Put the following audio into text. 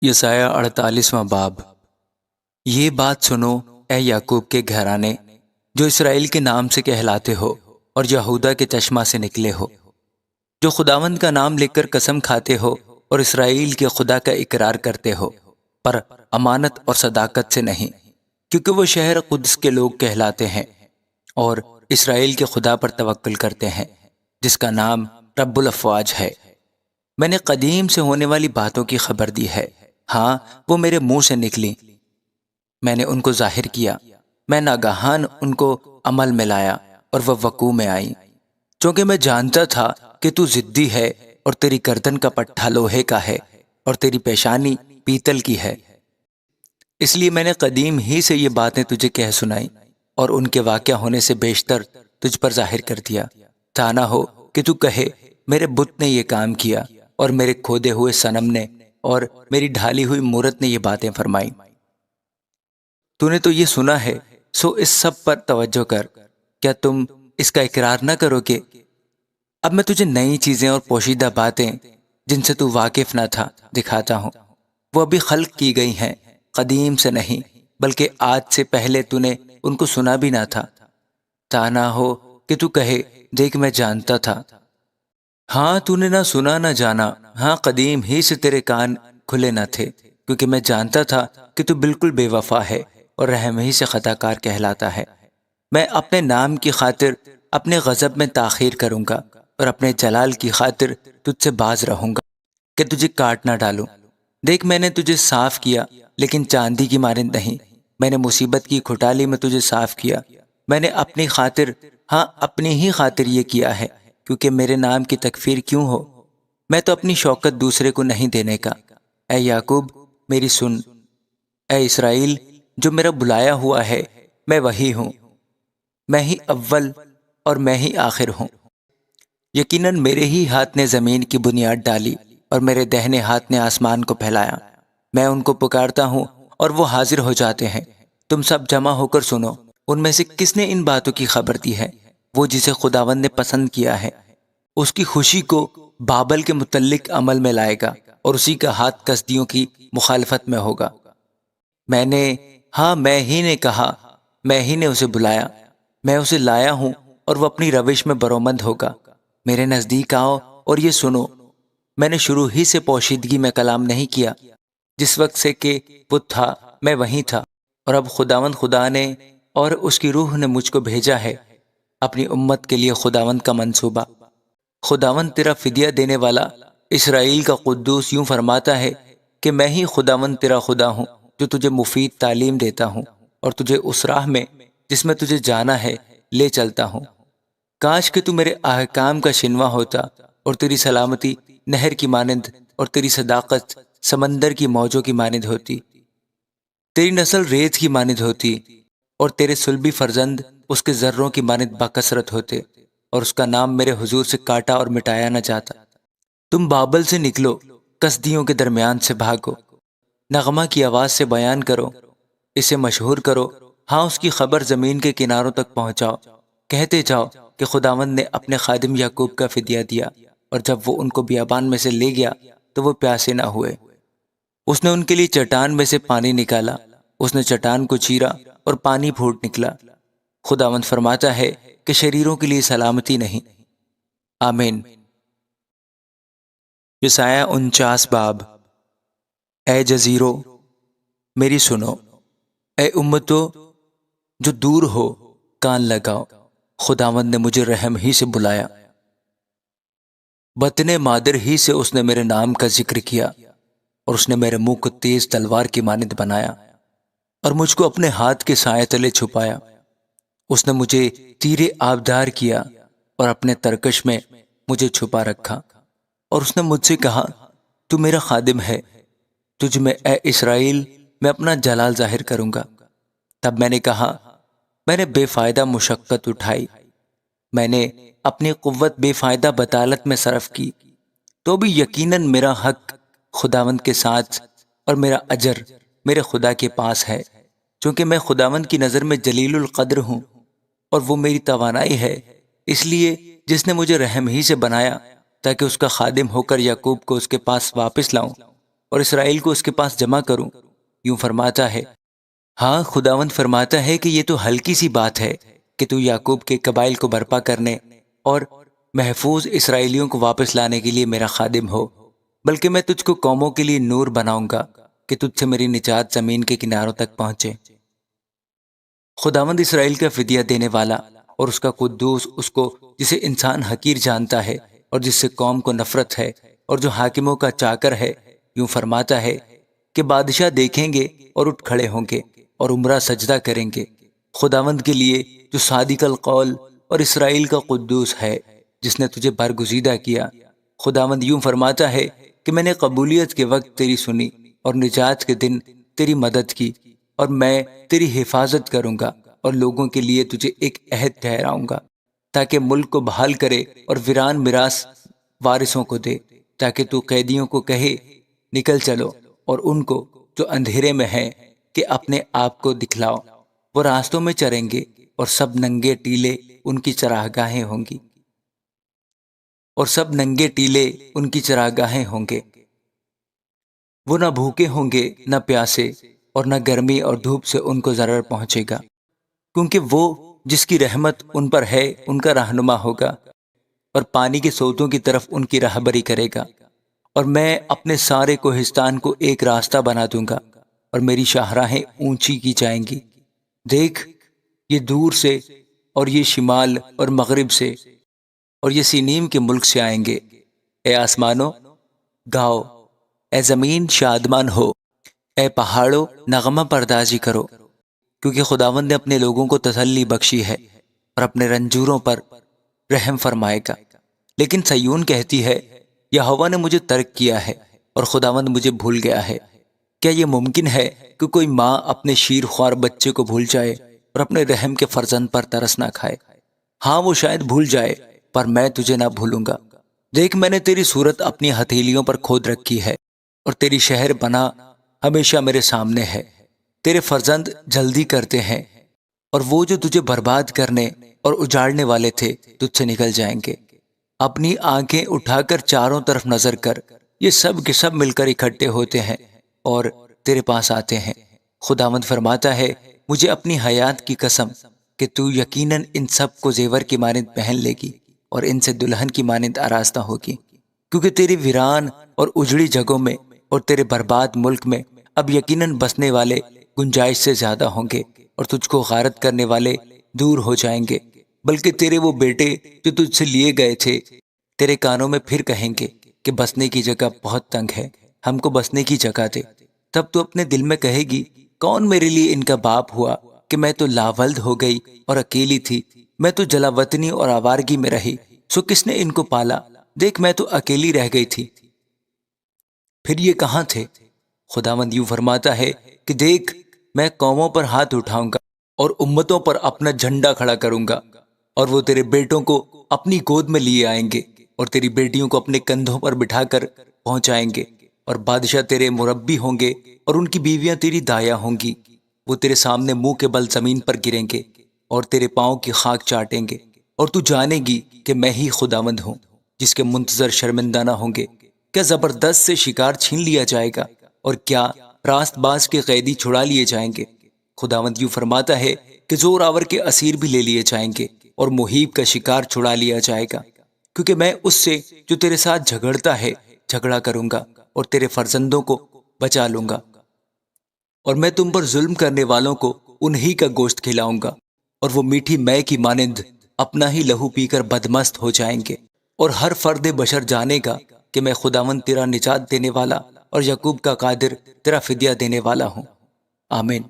یسایہ 48واں باب۔ یہ بات سنو اے یعقوب کے گھرانے، جو اسرائیل کے نام سے کہلاتے ہو اور یہودا کے چشمہ سے نکلے ہو، جو خداوند کا نام لے کر قسم کھاتے ہو اور اسرائیل کے خدا کا اقرار کرتے ہو، پر امانت اور صداقت سے نہیں، کیونکہ وہ شہر قدس کے لوگ کہلاتے ہیں اور اسرائیل کے خدا پر توکل کرتے ہیں، جس کا نام رب الافواج ہے۔ میں نے قدیم سے ہونے والی باتوں کی خبر دی ہے، ہاں وہ میرے منہ سے نکلی، میں نے ان کو ظاہر کیا، میں ناگہان ان کو عمل میں لایا اور وہ وقوع میں آئی، چونکہ میں جانتا تھا کہ تو ضدی ہے اور تیری گردن کا پٹھا لوہے کا ہے اور تیری پیشانی پیتل کی ہے۔ اس لیے میں نے قدیم ہی سے یہ باتیں تجھے کہہ سنائی اور ان کے واقع ہونے سے بیشتر تجھ پر ظاہر کر دیا، تا نہ ہو کہ تو کہے میرے بت نے یہ کام کیا اور میرے کھودے ہوئے صنم نے اور میری ڈھالی ہوئی مورت نے یہ باتیں فرمائی۔ تو نے تو یہ سنا ہے، سو اس سب پر توجہ کر، کیا تم اس کا اقرار نہ کرو کہ اب میں تجھے نئی چیزیں اور پوشیدہ باتیں جن سے تو واقف نہ تھا دکھاتا ہوں، وہ ابھی خلق کی گئی ہیں، قدیم سے نہیں بلکہ آج سے پہلے تو نے ان کو سنا بھی نہ تھا، تا نہ ہو کہ تو کہے دیکھ میں جانتا تھا۔ ہاں تو نے نہ سنا نہ جانا، ہاں قدیم ہی سے تیرے کان کھلے نہ تھے، کیونکہ میں جانتا تھا کہ تو بالکل بے وفا ہے اور رحم ہی سے خطا کار کہلاتا ہے۔ میں اپنے نام کی خاطر اپنے غضب میں تاخیر کروں گا اور اپنے جلال کی خاطر تجھ سے باز رہوں گا کہ تجھے کاٹ نہ ڈالوں۔ دیکھ میں نے تجھے صاف کیا لیکن چاندی کی مانند نہیں، میں نے مصیبت کی کھٹالی میں تجھے صاف کیا، میں نے اپنی خاطر، ہاں اپنی ہی خاطر یہ کیا ہے، کیونکہ میرے نام کی تکفیر کیوں ہو؟ میں تو اپنی شوکت دوسرے کو نہیں دینے کا۔ اے یعقوب میری سن، اے اسرائیل جو میرا بلایا ہوا ہے، میں وہی ہوں، میں ہی اول اور میں ہی آخر ہوں۔ یقیناً میرے ہی ہاتھ نے زمین کی بنیاد ڈالی اور میرے دہنے ہاتھ نے آسمان کو پھیلایا۔ میں ان کو پکارتا ہوں اور وہ حاضر ہو جاتے ہیں۔ تم سب جمع ہو کر سنو، ان میں سے کس نے ان باتوں کی خبر دی ہے؟ وہ جسے خداوند نے پسند کیا ہے، اس کی خوشی کو بابل کے متعلق عمل میں لائے گا اور اسی کا ہاتھ کسدیوں کی مخالفت میں ہوگا۔ میں نے، ہاں میں ہی نے کہا، میں ہی نے اسے بلایا، میں اسے لایا ہوں اور وہ اپنی روش میں برومند ہوگا۔ میرے نزدیک آؤ اور یہ سنو، میں نے شروع ہی سے پوشیدگی میں کلام نہیں کیا، جس وقت سے کہ وہ تھا میں وہیں تھا، اور اب خداوند خدا نے اور اس کی روح نے مجھ کو بھیجا ہے اپنی امت کے لیے خداوند کا منصوبہ۔ خداوند تیرا فدیہ دینے والا، اسرائیل کا قدوس یوں فرماتا ہے کہ میں ہی خداوند تیرا خدا ہوں، جو تجھے مفید تعلیم دیتا ہوں اور تجھے اس راہ میں جس میں تجھے جانا ہے لے چلتا ہوں۔ کاش کہ تو میرے احکام کا شنوا ہوتا اور تیری سلامتی نہر کی مانند اور تیری صداقت سمندر کی موجوں کی مانند ہوتی، تیری نسل ریت کی مانند ہوتی اور تیرے صلبی فرزند اس کے ذروں کی مانند باکثرت ہوتے، اور اس کا نام میرے حضور سے کاٹا اور مٹایا نہ جاتا۔ تم بابل سے نکلو، کسدیوں کے درمیان سے بھاگو، نغمہ کی آواز سے بیان کرو، اسے مشہور کرو، ہاں اس کی خبر زمین کے کناروں تک پہنچاؤ۔ کہتے جاؤ کہ خداوند نے اپنے خادم یعقوب کا فدیہ دیا، اور جب وہ ان کو بیابان میں سے لے گیا تو وہ پیاسے نہ ہوئے۔ اس نے ان کے لیے چٹان میں سے پانی نکالا، اس نے چٹان کو چیرا اور پانی پھوٹ نکلا۔ خداوند فرماتا ہے کہ شریروں کے لیے سلامتی نہیں۔ آمین۔ یسایہ 49 باب۔ اے جزیرو میری سنو، اے امتو جو دور ہو کان لگاؤ، خداوند نے مجھے رحم ہی سے بلایا، بطن مادر ہی سے اس نے میرے نام کا ذکر کیا، اور اس نے میرے منہ کو تیز تلوار کی مانند بنایا اور مجھ کو اپنے ہاتھ کے سائے تلے چھپایا۔ اس نے مجھے تیرے آبدار کیا اور اپنے ترکش میں مجھے چھپا رکھا، اور اس نے مجھ سے کہا تو میرا خادم ہے، تجھ میں اے اسرائیل میں اپنا جلال ظاہر کروں گا۔ تب میں نے کہا میں نے بے فائدہ مشقت اٹھائی، میں نے اپنی قوت بے فائدہ بطالت میں صرف کی، تو بھی یقیناً میرا حق خداوند کے ساتھ اور میرا اجر میرے خدا کے پاس ہے، چونکہ میں خداوند کی نظر میں جلیل القدر ہوں اور وہ میری توانائی ہے، اس لیے جس نے مجھے رحم ہی سے بنایا تاکہ اس کا خادم ہو کر یعقوب کو اس کے پاس واپس لاؤں۔ اور اسرائیل کو اس کے پاس جمع کروں؟ یوں فرماتا ہے، ہاں خداوند فرماتا ہے کہ یہ تو ہلکی سی بات ہے کہ تو یعقوب کے قبائل کو برپا کرنے اور محفوظ اسرائیلیوں کو واپس لانے کے لیے میرا خادم ہو، بلکہ میں تجھ کو قوموں کے لیے نور بناؤں گا کہ تجھ سے میری نجات زمین کے کناروں تک پہنچے۔ خداوند اسرائیل کا فدیہ دینے والا اور اس کا قدوس، اس کو جسے انسان حقیر جانتا ہے اور جس سے قوم کو نفرت ہے اور جو حاکموں کا چاکر ہے، یوں فرماتا ہے کہ بادشاہ دیکھیں گے اور اٹھ کھڑے ہوں گے اور عمرہ سجدہ کریں گے خداوند کے لیے جو صادق القول اور اسرائیل کا قدوس ہے، جس نے تجھے برگزیدہ کیا۔ خداوند یوں فرماتا ہے کہ میں نے قبولیت کے وقت تیری سنی اور نجات کے دن تیری مدد کی، اور میں تیری حفاظت کروں گا اور لوگوں کے لیے تجھے ایک عہد ٹھہراؤں گا، تاکہ ملک کو بحال کرے اور ویران میراث وارثوں کو دے، تاکہ تو قیدیوں کو کہے نکل چلو، اور ان کو جو اندھیرے میں ہیں کہ اپنے آپ کو دکھلاؤ۔ وہ راستوں میں چریں گے اور سب ننگے ٹیلے ان کی چراگاہیں ہوں گی، اور سب ننگے ٹیلے ان کی چراگاہیں ہوں گے۔ وہ نہ بھوکے ہوں گے نہ پیاسے، اور نہ گرمی اور دھوپ سے ان کو ضرر پہنچے گا، کیونکہ وہ جس کی رحمت ان پر ہے ان کا رہنما ہوگا، اور پانی کے سوتوں کی طرف ان کی راہبری کرے گا۔ اور میں اپنے سارے کوہستان کو ایک راستہ بنا دوں گا، اور میری شاہراہیں اونچی کی جائیں گی۔ دیکھ، یہ دور سے اور یہ شمال اور مغرب سے اور یہ سینیم کے ملک سے آئیں گے۔ اے آسمانوں گاؤ، اے زمین شادمان ہو، اے پہاڑوں نغمہ پردازی کرو، کیونکہ خداوند نے اپنے لوگوں کو تسلی بخشی ہے اور اپنے رنجوروں پر رحم فرمائے گا۔ لیکن سیون کہتی ہے، یہوہ نے مجھے ترک کیا ہے اور خداوند مجھے بھول گیا ہے۔ کیا یہ ممکن ہے کہ کوئی ماں اپنے شیر خوار بچے کو بھول جائے اور اپنے رحم کے فرزند پر ترس نہ کھائے؟ ہاں وہ شاید بھول جائے، پر میں تجھے نہ بھولوں گا۔ دیکھ، میں نے تیری صورت اپنی ہتھیلیوں پر کھود رکھی ہے، اور تیری شہر بنا ہمیشہ میرے سامنے ہے۔ تیرے فرزند جلدی کرتے ہیں، اور وہ جو تجھے برباد کرنے اور اجاڑنے والے تھے تجھ سے نکل جائیں گے۔ اپنی آنکھیں اٹھا کر چاروں طرف نظر کر، یہ سب کے سب مل کر اکٹھے ہوتے ہیں اور تیرے پاس آتے ہیں۔ خداوند فرماتا ہے، مجھے اپنی حیات کی قسم کہ تو یقیناً ان سب کو زیور کی مانند پہن لے گی اور ان سے دلہن کی مانند آراستہ ہوگی، کیونکہ تیری ویران اور اجڑی جگہوں میں اور تیرے برباد ملک میں اب یقیناً بسنے والے گنجائش سے زیادہ ہوں گے، اور تجھ کو غارت کرنے والے دور ہو جائیں گے۔ بلکہ تیرے وہ بیٹے جو تجھ سے لیے گئے تھے تیرے کانوں میں پھر کہیں گے کہ بسنے کی جگہ بہت تنگ ہے، ہم کو بسنے کی جگہ دے۔ تب تو اپنے دل میں کہے گی، کون میرے لیے ان کا باپ ہوا کہ میں تو لاولد ہو گئی اور اکیلی تھی، میں تو جلا وطنی اور آوارگی میں رہی، سو کس نے ان کو پالا؟ دیکھ، میں تو اکیلی رہ گئی تھی، پھر یہ کہاں تھے؟ خداوند یوں فرماتا ہے کہ دیکھ، میں قوموں پر ہاتھ اٹھاؤں گا اور امتوں پر اپنا جھنڈا کھڑا کروں گا، اور وہ تیرے بیٹوں کو اپنی گود میں لیے آئیں گے اور تیری بیٹیوں کو اپنے کندھوں پر بٹھا کر پہنچائیں گے، اور بادشاہ تیرے مربی ہوں گے اور ان کی بیویاں تیری دایا ہوں گی۔ وہ تیرے سامنے منہ کے بل زمین پر گریں گے اور تیرے پاؤں کی خاک چاٹیں گے، اور تو جانے گی کہ میں ہی خداوند ہوں، جس کے منتظر شرمندہ نہ ہوں گے۔ کیا زبردست سے شکار چھین لیا جائے گا، اور کیا راست باز کے قیدی چھڑا لیے جائیں گے؟ خداوند یوں فرماتا ہے کہ زور آور کے اسیر بھی لے لیے جائیں گے، اور مہیب کا شکار چھڑا لیا جائے گا، کیونکہ میں اس سے جو تیرے ساتھ جھگڑتا ہے جھگڑا کروں گا اور تیرے فرزندوں کو بچا لوں گا، اور میں تم پر ظلم کرنے والوں کو انہی کا گوشت کھلاؤں گا، اور وہ میٹھی مے کی مانند اپنا ہی لہو پی کر بدمست ہو جائیں گے۔ اور ہر فرد بشر جانے گا کہ میں خداوند تیرا نجات دینے والا اور یعقوب کا قادر تیرا فدیہ دینے والا ہوں۔ آمین۔